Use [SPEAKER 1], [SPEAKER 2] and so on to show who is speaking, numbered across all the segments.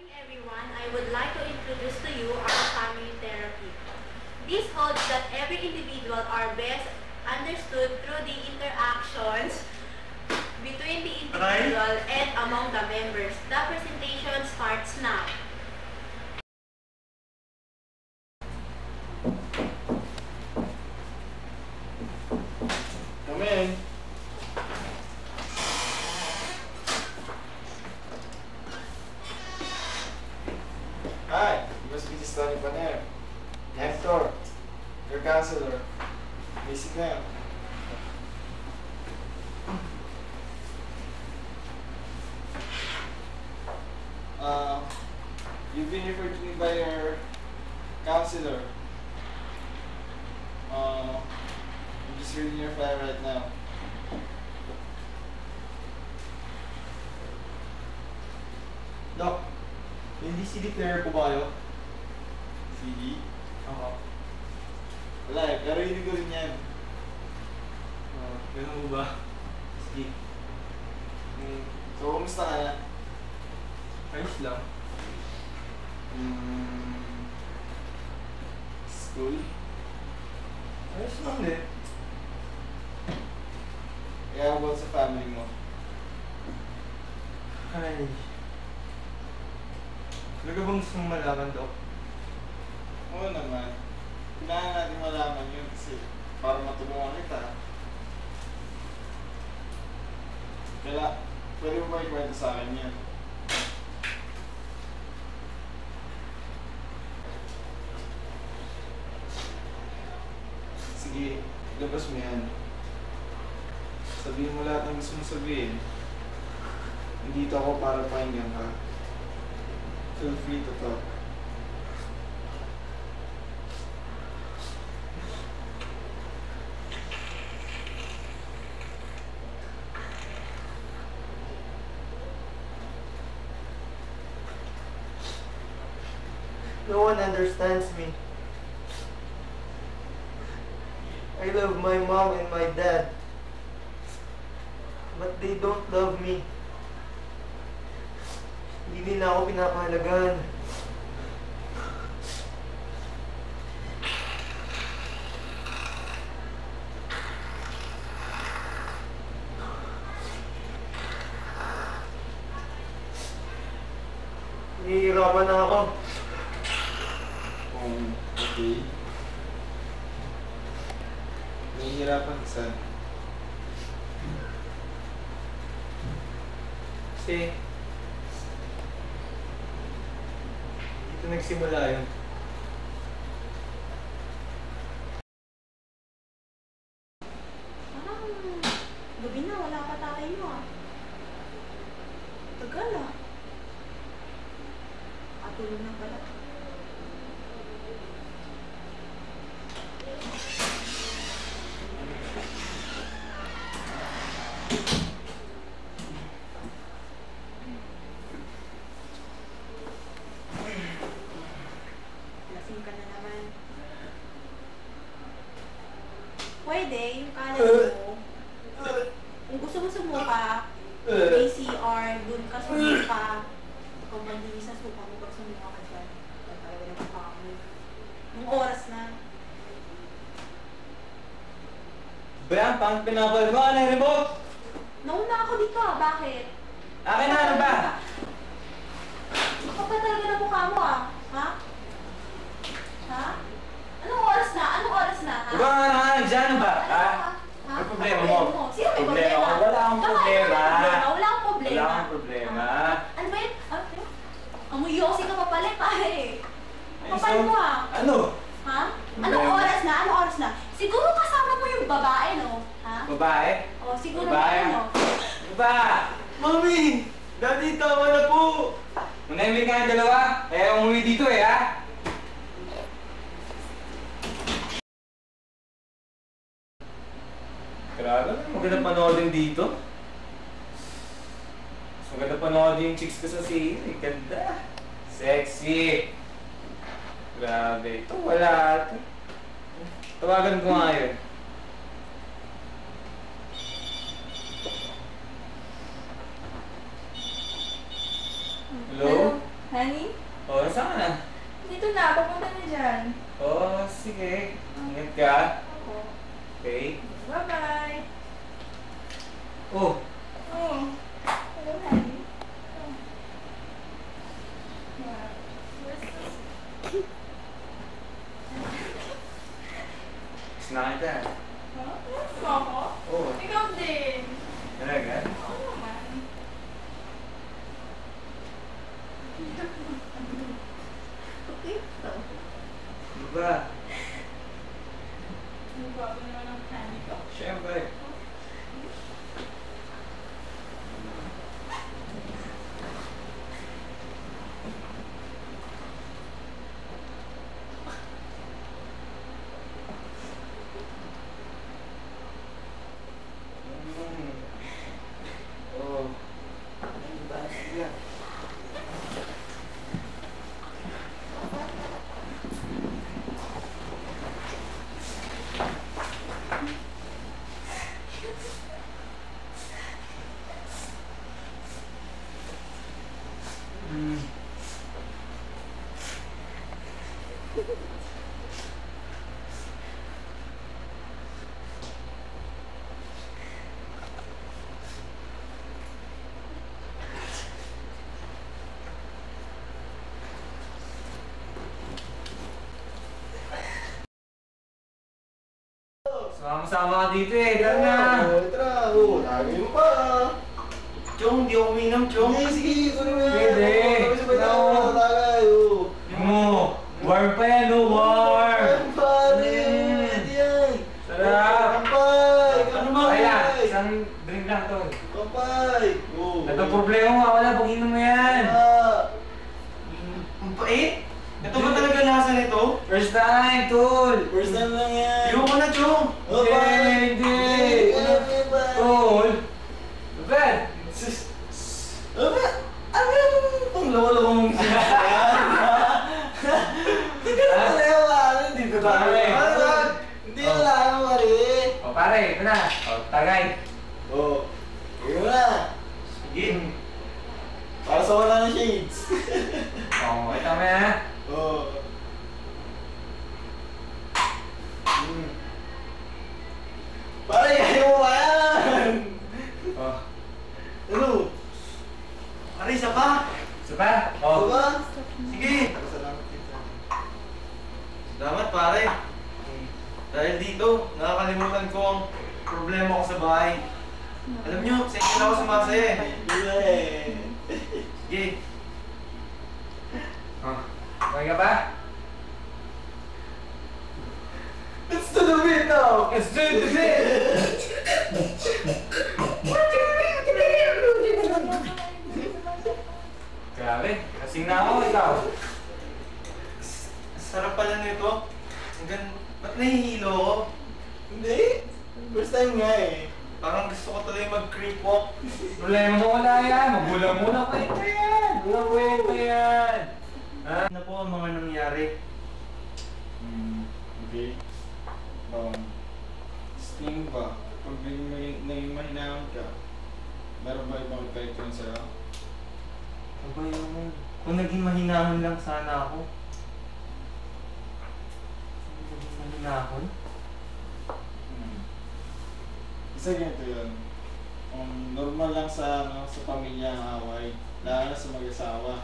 [SPEAKER 1] morning, everyone. I would like to introduce to you our family therapy. This holds that every individual are best understood through the interactions between the individual and among the members. The presentation starts now.
[SPEAKER 2] Come in. Hi, you must be the study partner. Hector, your counselor. Basic na yun. You've been referred to me by your counselor. I'm just reading your file right now.
[SPEAKER 3] Doc, may DCD player po ba kayo?
[SPEAKER 2] CD?
[SPEAKER 3] Oo.
[SPEAKER 2] Wala eh, pero hindi ko rin yan.
[SPEAKER 3] Ganun mo ba? Sige.
[SPEAKER 2] So, kumusta ka na?
[SPEAKER 3] Ayos lang.
[SPEAKER 2] School?
[SPEAKER 3] Ayos lang din.
[SPEAKER 2] Kaya about sa family mo?
[SPEAKER 3] Ay. Talaga bang gusto mong malaman, Doc?
[SPEAKER 2] Oo naman. Kailangan natin malaman yun kasi para matulungan kita. Kaya, pwede mo ba ikwento sa akin yan? Sige, labas mo yan. Sabihin mo lahat ng gusto mong sabihin. Nandito ako para pakinggan ka. Feel free to talk.
[SPEAKER 3] No one understands me. I love my mom and my dad. But they don't love me. Hindi nila ako pinapahalagahan. Nahihirapan na ako.
[SPEAKER 2] Okay. Nahihirapan ka saan?
[SPEAKER 3] Kasi dito nagsimula yun.
[SPEAKER 1] Parang gabi na, wala pa tayo mo ah. Tagal ah. Tulog na pala. Lasing ka na naman. Pwede, yung kanan mo. Kung gusto mo sumuka, ACR, dun ka sumuka. Kung malinis sa suka mo, pag sumuka ka dyan. Talaga na makakamu. Yung oras na.
[SPEAKER 3] Bayan, pang pinapal mo, ano yung remote?
[SPEAKER 1] Nauna ako dito ah, bakit?
[SPEAKER 3] Akin na, ano ba?
[SPEAKER 1] Ako pa talaga na mukha mo ah. Ha? Ha? Anong oras na? Anong oras na? Ha?
[SPEAKER 3] Diba nga naman, dyan ba?
[SPEAKER 1] Ano
[SPEAKER 3] Ha?
[SPEAKER 1] ha?
[SPEAKER 3] May problema mo?
[SPEAKER 1] Sino may problema?
[SPEAKER 3] Wala akong
[SPEAKER 1] Baka
[SPEAKER 3] problema.
[SPEAKER 1] Wala akong problema.
[SPEAKER 3] Wala akong problema.
[SPEAKER 1] Ano ba yun? Amoy yosi ka papalit pare. Kapal mo ah.
[SPEAKER 3] Ano?
[SPEAKER 1] Ha? Anong oras na? Anong oras na? Siguro kasama mo yung babae, no? Ha?
[SPEAKER 3] Babae?
[SPEAKER 1] O, siguro
[SPEAKER 3] Babae?
[SPEAKER 1] na ano?
[SPEAKER 3] Diba? Mami! Daddy, tama na po! Manahimik ka ng dalawa, kaya umuwi dito eh, ha? Grabe, maganda panoodin dito. Maganda panoodin yung chicks ko sa scene. Ganda. Sexy. Grabe. Ito, wala. Tawagan ko nga yun. Hello?
[SPEAKER 1] Honey?
[SPEAKER 3] saan ka na?
[SPEAKER 4] Dito na, papunta na dyan.
[SPEAKER 3] Oh, sige. Ingat ka.
[SPEAKER 4] Ako.
[SPEAKER 3] Okay.
[SPEAKER 4] Bye-bye.
[SPEAKER 3] Oh,
[SPEAKER 4] Oh. Hello, honey. Oh. Wow. Where's this?
[SPEAKER 3] gusto na kita.
[SPEAKER 4] Huh? Yes, ako?
[SPEAKER 3] Oh,
[SPEAKER 4] Ikaw din.
[SPEAKER 3] talaga?
[SPEAKER 4] Oo naman.
[SPEAKER 1] Okay. So,
[SPEAKER 3] Diba?
[SPEAKER 4] Ang bago naman ang honey ko.
[SPEAKER 3] Siyempre. Oh. Diba? Sige. Hmm. Sama-sama ka dito eh, tara na!
[SPEAKER 2] Oo, tara. Oo, lagi mo pa.
[SPEAKER 3] Chong, di ako uminom, Chong.
[SPEAKER 2] Sige, sige. Kunin mo yan.
[SPEAKER 3] Pwede.
[SPEAKER 2] Oo, sabay tayo
[SPEAKER 3] No.
[SPEAKER 2] matatagay. Oo.
[SPEAKER 3] Mo, warm pa yan, no? Warm!
[SPEAKER 2] Ay, pare.
[SPEAKER 3] Mm.
[SPEAKER 2] Pwede yan.
[SPEAKER 3] Sarap!
[SPEAKER 2] Kampay.
[SPEAKER 3] Ano ba? Kaya, isang drink lang to.
[SPEAKER 2] Kampay. Oo.
[SPEAKER 3] Ito problema mo, wala, pag inom mo yan.
[SPEAKER 2] Ah.
[SPEAKER 5] Ang pait? Ito ba talaga lasa nito?
[SPEAKER 3] First time, tol!
[SPEAKER 2] First time lang yan.
[SPEAKER 5] Ayoko na, Chong!
[SPEAKER 2] Oh, pare.
[SPEAKER 3] Hindi!
[SPEAKER 2] Hindi, pare.
[SPEAKER 3] Tol! Bad!
[SPEAKER 2] Sis. Ano yung itong lawa-lawa mong sinasayan? Hindi ka naman nayawalan. Hindi ka ba?
[SPEAKER 3] Pare.
[SPEAKER 2] Hindi na lang, pare.
[SPEAKER 3] O pare, ito na. O, tagay.
[SPEAKER 2] Oo. Ikaw na.
[SPEAKER 5] Sige.
[SPEAKER 2] Para sa wala ng shades.
[SPEAKER 3] O, ito mo yan.
[SPEAKER 2] Oo. Pare, ayaw mo ba yan?
[SPEAKER 3] O,
[SPEAKER 2] Ano?
[SPEAKER 5] Pare, isa pa!
[SPEAKER 3] isa pa?
[SPEAKER 2] Ano
[SPEAKER 3] O,
[SPEAKER 2] ba?
[SPEAKER 5] Sige!
[SPEAKER 2] Salamat kita.
[SPEAKER 5] Salamat, pare. Dahil dito, nakakalimutan ko ang problema ko sa bahay. Alam nyo, sa inyo lang ako sumasaya eh.
[SPEAKER 2] Wala eh.
[SPEAKER 5] Sige.
[SPEAKER 3] o. Okay ka ba?
[SPEAKER 2] Let's do the beat now!
[SPEAKER 3] Let's do it! Grabe, kasing na ako, ikaw.
[SPEAKER 5] Sarap pala nito. Ba't nahihilo ako?
[SPEAKER 2] Hindi. First time nga eh.
[SPEAKER 5] Parang gusto ko tuloy mag-creep walk.
[SPEAKER 3] Problema mo wala yan. Magulang muna kwenta yan. Walang kwenta yan. Ha?
[SPEAKER 5] Ano po ang mga nangyari?
[SPEAKER 2] Okay. Sting ba? Pag naging mahinahon ka, meron ba ibang epekto yun sa'yo?
[SPEAKER 5] Abay mo. Kung naging mahinahon lang sana ako. Naging mahinahon?
[SPEAKER 2] Isa ganito yun. Normal lang sa sa pamilya ang away, lalo na sa mag-asawa.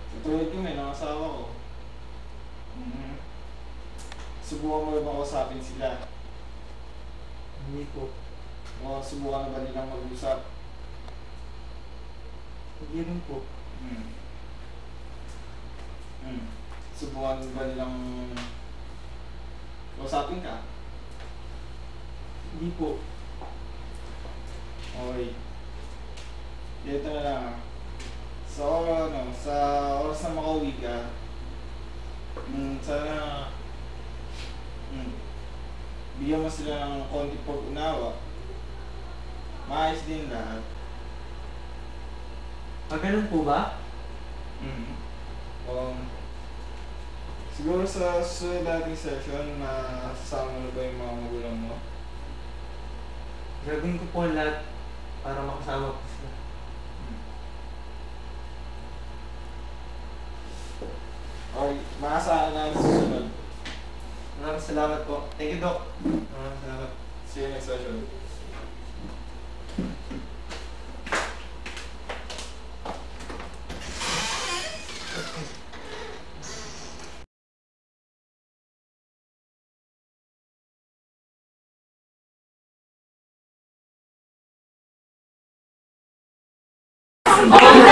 [SPEAKER 2] Katulad ko may asawa ko. Subukan mo ba kausapin sila?
[SPEAKER 5] Hindi po.
[SPEAKER 2] O subukan na ba nilang mag-usap?
[SPEAKER 5] Hindi rin po.
[SPEAKER 2] Subukan ba nilang kausapin ka?
[SPEAKER 5] Hindi po.
[SPEAKER 2] Okay. Dito na lang ah. So, sa oras na makauwi ka, sana, bigyan mo sila ng konti pag-unawa. Maayos din lahat.
[SPEAKER 5] Ganun po ba?
[SPEAKER 2] Siguro sa susunod nating session, sasama mo na ba yung mga magulang mo?
[SPEAKER 5] Gagawin ko po ang lahat para makasama ko sila. salamat po. Thank you, Doc. Salamat.
[SPEAKER 2] See you next session.
[SPEAKER 1] Oh